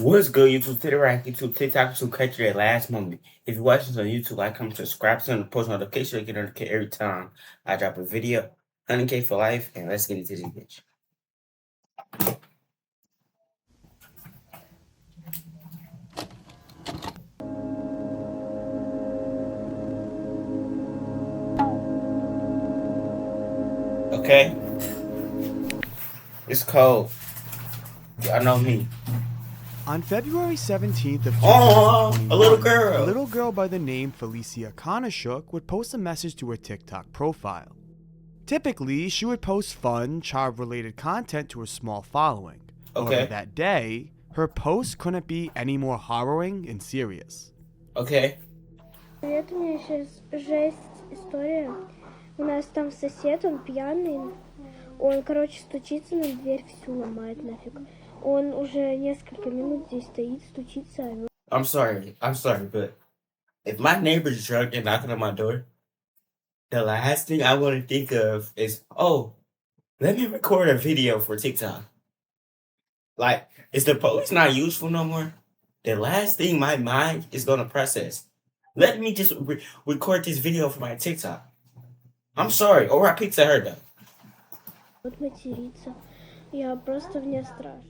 What's good, YouTube? To the right, YouTube, TikTok, to catch you at last moment. If you're watching this on YouTube, like, comment, subscribe, turn on the post notification to get notified every time I drop a video. 100K for life, and let's get into this bitch. Okay? It's cold. Y'all know me. On February 17th of Oh, 2021, a little girl. a little girl by the name Felicia Konishuk would post a message to her TikTok profile. Typically, she would post fun, child-related content to her small following. Okay. However, that day, her post couldn't be any more harrowing and serious. Okay. Привет, у меня сейчас жесть история. У нас там сосед, он пьяный. Он, стучится на дверь, всю ломает нафиг. Он уже несколько минут здесь стоит, стучится, орёт. I'm sorry, but if my neighbor's drunk and knocking on my door, the last thing I want to think of is, oh, let me record a video for TikTok. Like, is the police not useful no more? The last thing my mind is going to process. Let me just record this video for my TikTok. I'm sorry. Or I picked her though. Вот матерится. Я просто мне страшно.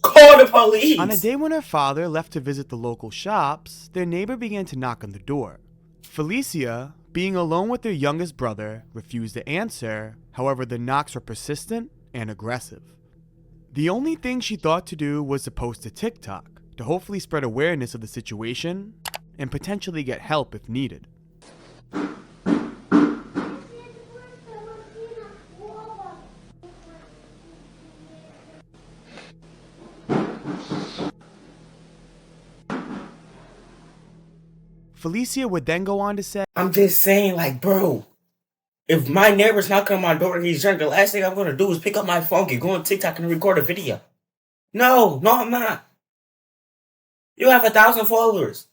Call the police! On a day when her father left to visit the local shops, their neighbor began to knock on the door. Felicia, being alone with their youngest brother, refused to answer. However, the knocks were persistent and aggressive. The only thing she thought to do was to post to TikTok to hopefully spread awareness of the situation and potentially get help if needed. Felicia would then go on to say, I'm just saying, like, bro, if my neighbor's knocking on my door and he's drunk, the last thing I'm going to do is pick up my phone, get go on TikTok and record a video. No, I'm not. You have 1,000 followers.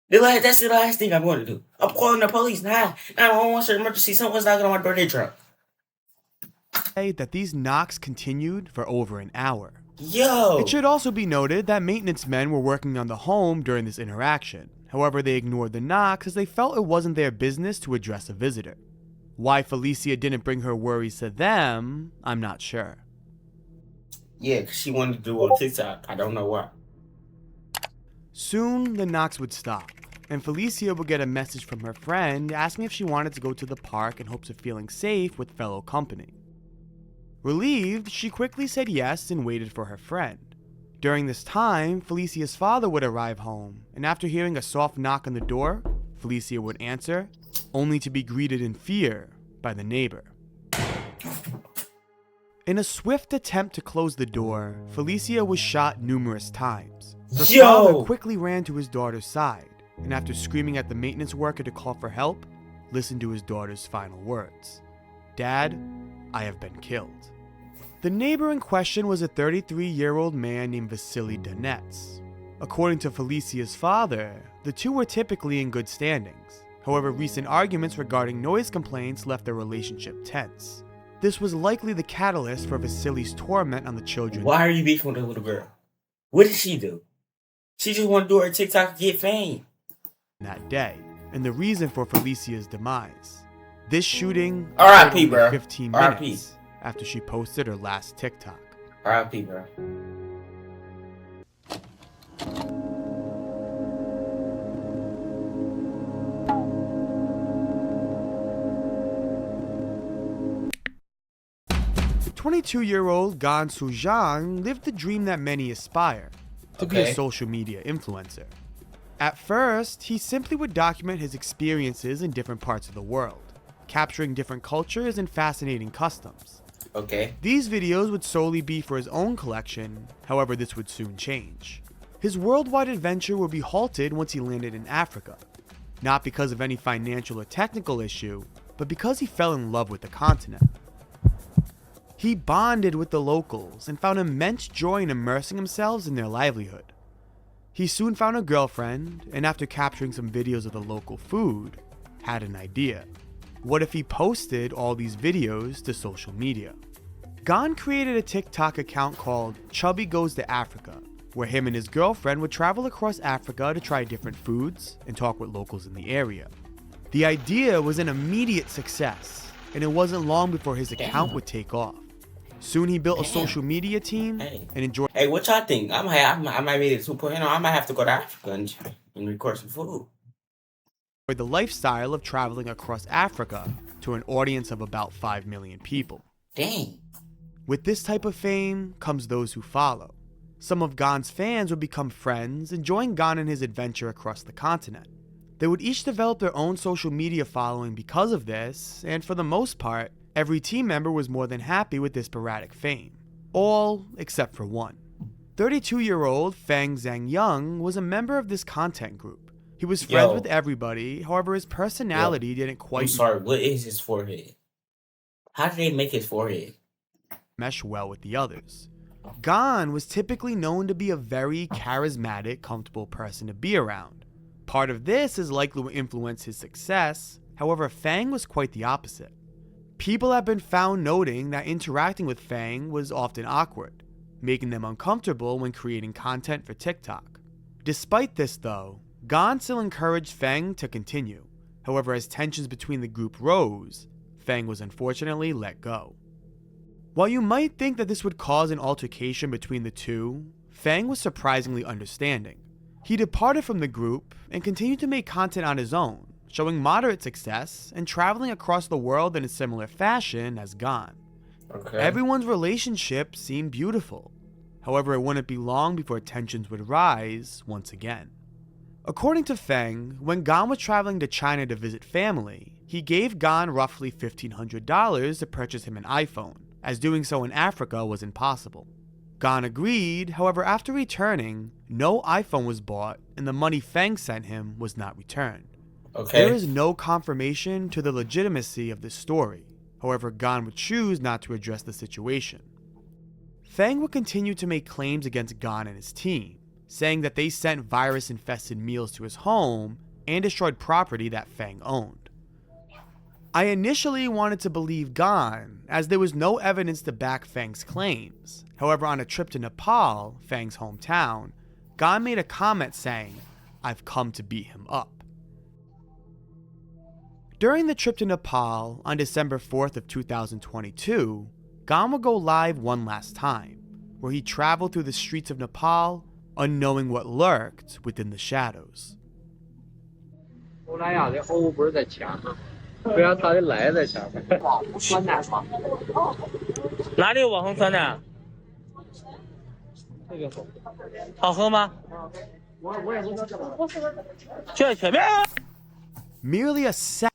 That's the last thing I'm going to do. I'm calling the police now. 911 emergency. Someone's knocking on my door. They're drunk. that these knocks continued for over an hour. Yo! It should also be noted that maintenance men were working on the home during this interaction. However, they ignored the knocks as they felt it wasn't their business to address a visitor. Why Felicia didn't bring her worries to them, I'm not sure. Yeah, because she wanted to do it on TikTok. I don't know why. Soon, the knocks would stop, and Felicia would get a message from her friend asking if she wanted to go to the park in hopes of feeling safe with fellow company. Relieved, she quickly said yes and waited for her friend. During this time, Felicia's father would arrive home, and after hearing a soft knock on the door, Felicia would answer, only to be greeted in fear by the neighbor. In a swift attempt to close the door, Felicia was shot numerous times. Her father quickly ran to his daughter's side, and after screaming at the maintenance worker to call for help, listened to his daughter's final words. "Dad, I have been killed." The neighbor in question was a 33-year-old man named Vasily Donets. According to Felicia's father, the two were typically in good standings. However, recent arguments regarding noise complaints left their relationship tense. This was likely the catalyst for Vasily's torment on the children. Why are you beefing with the little girl? What did she do? She just want to do her TikTok and get fame. That day, and the reason for Felicia's demise. This shooting R.I.P., occurred bro. only 15 R.I.P. minutes after she posted her last TikTok. R.I.P., bro. The 22-year-old Gan Sujang lived the dream that many aspire, to be a social media influencer. At first, he simply would document his experiences in different parts of the world, capturing different cultures and fascinating customs. These videos would solely be for his own collection, however this would soon change. His worldwide adventure would be halted once he landed in Africa, not because of any financial or technical issue, but because he fell in love with the continent. He bonded with the locals and found immense joy in immersing himself in their livelihood. He soon found a girlfriend, and after capturing some videos of the local food, had an idea. What if he posted all these videos to social media? Gon created a TikTok account called Chubby Goes to Africa, where him and his girlfriend would travel across Africa to try different foods and talk with locals in the area. The idea was an immediate success, and it wasn't long before his account would take off. Soon he built a social media team and enjoyed. Hey, what y'all think? I might be a 2.0. I might have to go to Africa and record some food. The lifestyle of traveling across Africa to an audience of about 5 million people. Dang. With this type of fame comes those who follow. Some of Gon's fans would become friends and join Gon in his adventure across the continent. They would each develop their own social media following because of this, and for the most part, every team member was more than happy with this sporadic fame. All except for one. 32-year-old Fang Zhangyang was a member of this content group. He was friends with everybody, however his personality didn't quite... I'm sorry, what is his forehead? How did they make his forehead mesh well with the others? Gon was typically known to be a very charismatic, comfortable person to be around. Part of this is likely to influence his success, however Fang was quite the opposite. People have been found noting that interacting with Fang was often awkward, making them uncomfortable when creating content for TikTok. Despite this though, Gon still encouraged Fang to continue. However, as tensions between the group rose, Fang was unfortunately let go. While you might think that this would cause an altercation between the two, Fang was surprisingly understanding. He departed from the group and continued to make content on his own, showing moderate success and traveling across the world in a similar fashion as Gon. Everyone's relationship seemed beautiful. However, it wouldn't be long before tensions would rise once again. According to Fang, when Gon was traveling to China to visit family, he gave Gon roughly $1,500 to purchase him an iPhone, as doing so in Africa was impossible. Gon agreed, however after returning, no iPhone was bought and the money Fang sent him was not returned. There is no confirmation to the legitimacy of this story, however Gon would choose not to address the situation. Fang would continue to make claims against Gon and his team, saying that they sent virus-infested meals to his home and destroyed property that Fang owned. I initially wanted to believe Gon, as there was no evidence to back Fang's claims. However, on a trip to Nepal, Fang's hometown, Gon made a comment saying, "I've come to beat him up." During the trip to Nepal on December 4th of 2022, Gon would go live one last time, where he traveled through the streets of Nepal, unknowing what lurked within the shadows. 后来呀，这后不是在前面，不让他的来在前面。往红川南方。哪里有往红川南？这个好。好喝吗？我也不知道这个。就在前面。Merely a second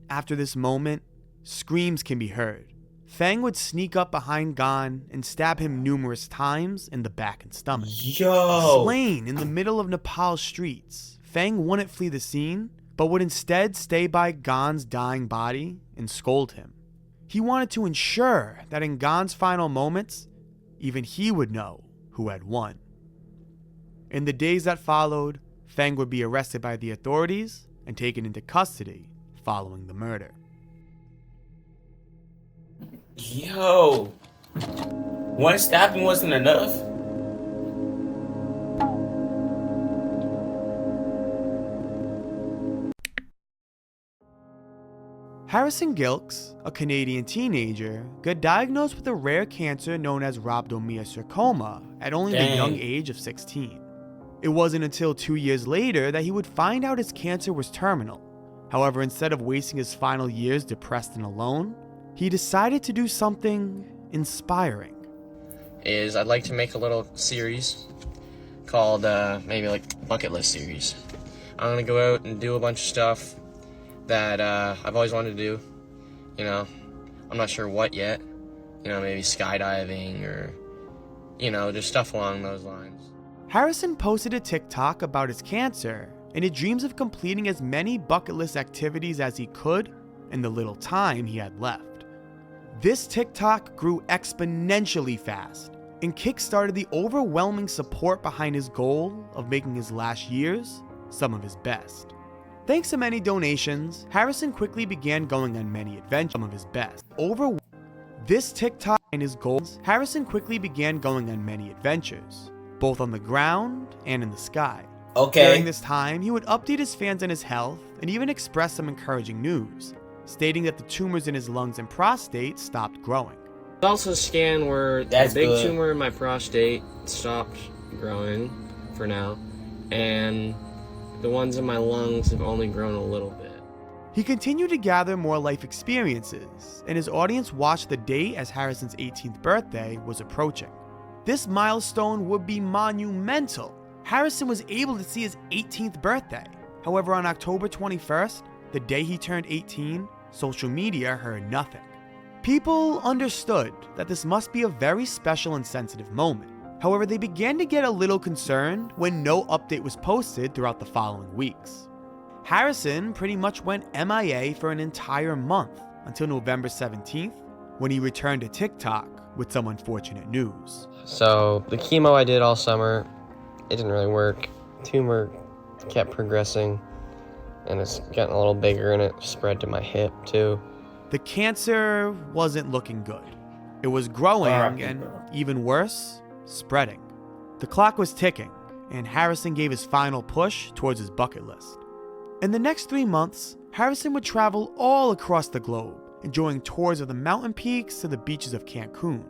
after this moment, screams can be heard. Fang would sneak up behind Gon and stab him numerous times in the back and stomach. Slain in the middle of Nepal's streets, Fang wouldn't flee the scene, but would instead stay by Gon's dying body and scold him. He wanted to ensure that in Gon's final moments, even he would know who had won. In the days that followed, Fang would be arrested by the authorities and taken into custody following the murder. Yo, one stabbing wasn't enough? Harrison Gilks, a Canadian teenager, got diagnosed with a rare cancer known as rhabdomyosarcoma at only the young age of 16. It wasn't until 2 years later that he would find out his cancer was terminal. However, instead of wasting his final years depressed and alone, he decided to do something inspiring. I'd like to make a little series called maybe like bucket list series. I'm gonna go out and do a bunch of stuff that I've always wanted to do. You know, I'm not sure what yet. You know, maybe skydiving or, you know, just stuff along those lines. Harrison posted a TikTok about his cancer and his dreams of completing as many bucket list activities as he could in the little time he had left. This TikTok grew exponentially fast and kickstarted the overwhelming support behind his goal of making his last years some of his best. Thanks to many donations, Harrison quickly began going on many adventures, some of his best. Over this TikTok and his goals, Harrison quickly began going on many adventures, both on the ground and in the sky. Okay. During this time, he would update his fans on his health and even express some encouraging news, stating that the tumors in his lungs and prostate stopped growing. Also scan where That's the big good. tumor in my prostate stopped growing for now, and the ones in my lungs have only grown a little bit. He continued to gather more life experiences, and his audience watched the date as Harrison's 18th birthday was approaching. This milestone would be monumental. Harrison was able to see his 18th birthday. However, on October 21st, the day he turned 18, social media heard nothing. People understood that this must be a very special and sensitive moment. However, they began to get a little concerned when no update was posted throughout the following weeks. Harrison pretty much went MIA for an entire month until November 17th, when he returned to TikTok with some unfortunate news. So the chemo I did all summer, it didn't really work. Tumor kept progressing, and it's getting a little bigger, and it spread to my hip too. The cancer wasn't looking good. It was growing and, even worse, spreading. The clock was ticking, and Harrison gave his final push towards his bucket list. In the next 3 months, Harrison would travel all across the globe, enjoying tours of the mountain peaks to the beaches of Cancun.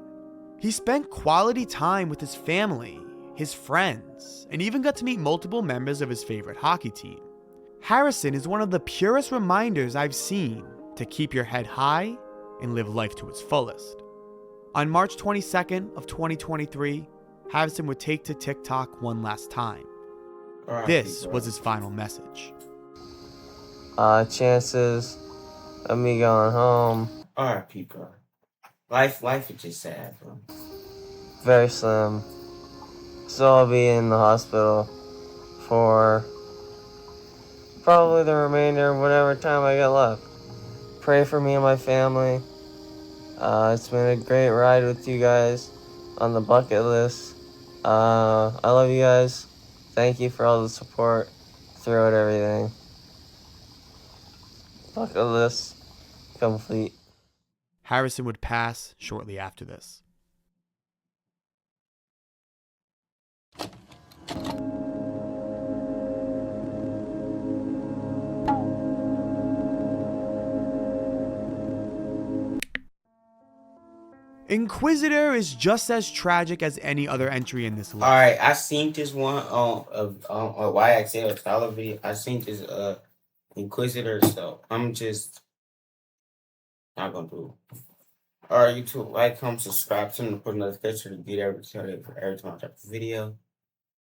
He spent quality time with his family, his friends, and even got to meet multiple members of his favorite hockey team. Harrison is one of the purest reminders I've seen to keep your head high and live life to its fullest. On March 22nd of 2023, Harrison would take to TikTok one last time. This was his final message. Chances of me going home, R.I.P. bro. Life is just sad, bro. very slim. So I'll be in the hospital for probably the remainder of whatever time I got left. Pray for me and my family. It's been a great ride with you guys on the bucket list. I love you guys. Thank you for all the support throughout everything. Bucket list complete. Harrison would pass shortly after this. Inquisitor is just as tragic as any other entry in this list. Alright, I seen this one on YXL Tyler video. I seen this Inquisitor, so I'm just not gonna do it. Alright, YouTube, like, comment, subscribe, turn on the post notification to get every time I drop a video.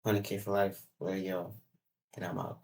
100K for life. Well, yo, and I'm out.